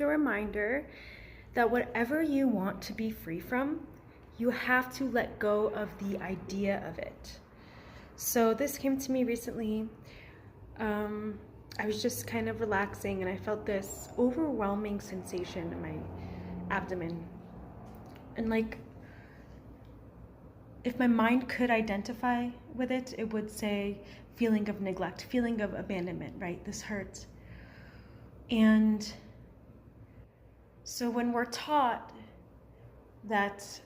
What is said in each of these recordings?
A reminder that whatever you want to be free from, you have to let go of the idea of it. So this came to me recently. I was just kind of relaxing and I felt this overwhelming sensation in my abdomen. And like, if my mind could identify with it, it would say feeling of neglect, feeling of abandonment, right? This hurts. And so when we're taught that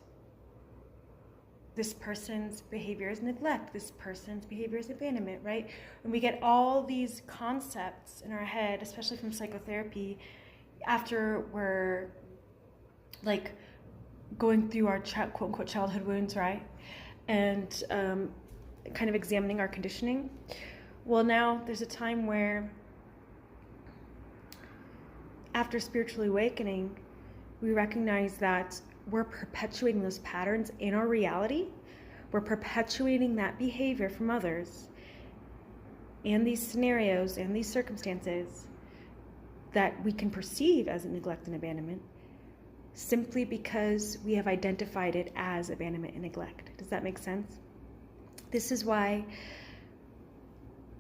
this person's behavior is neglect, this person's behavior is abandonment, right? And we get all these concepts in our head, especially from psychotherapy, after we're like going through our quote unquote childhood wounds, right? And kind of examining our conditioning. Well, now there's a time where after spiritual awakening, we recognize that we're perpetuating those patterns in our reality. We're perpetuating that behavior from others and these scenarios and these circumstances that we can perceive as neglect and abandonment simply because we have identified it as abandonment and neglect. Does that make sense? This is why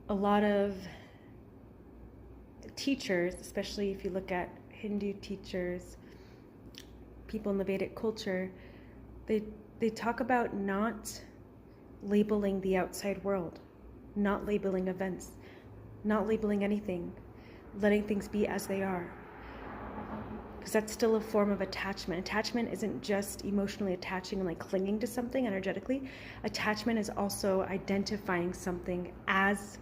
a lot of teachers, especially if you look at Hindu teachers, people in the Vedic culture, they talk about not labeling the outside world, not labeling events, not labeling anything, letting things be as they are. Because that's still a form of attachment. Attachment isn't just emotionally attaching and like clinging to something energetically. Attachment is also identifying something as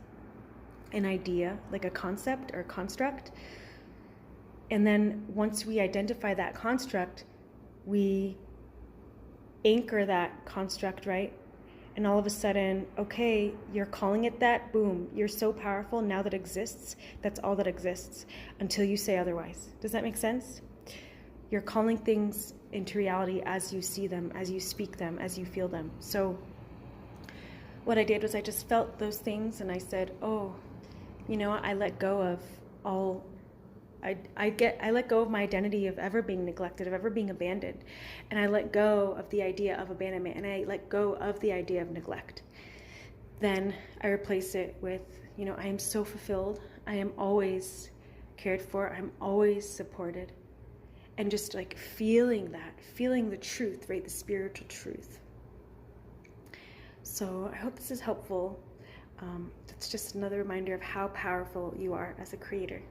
an idea, like a concept or a construct. And then once we identify that construct, we anchor that construct, right? And all of a sudden, okay, you're calling it that, boom, you're so powerful now that exists. That's all that exists until you say otherwise. Does that make sense? You're calling things into reality as you see them, as you speak them, as you feel them. So what I did was I just felt those things and I said, oh, you know, I let go of all, I let go of my identity of ever being neglected, of ever being abandoned. And I let go of the idea of abandonment and I let go of the idea of neglect. Then I replace it with, you know, I am so fulfilled. I am always cared for. I'm always supported. And just like feeling that, feeling the truth, right? The spiritual truth. So I hope this is helpful. It's just another reminder of how powerful you are as a creator.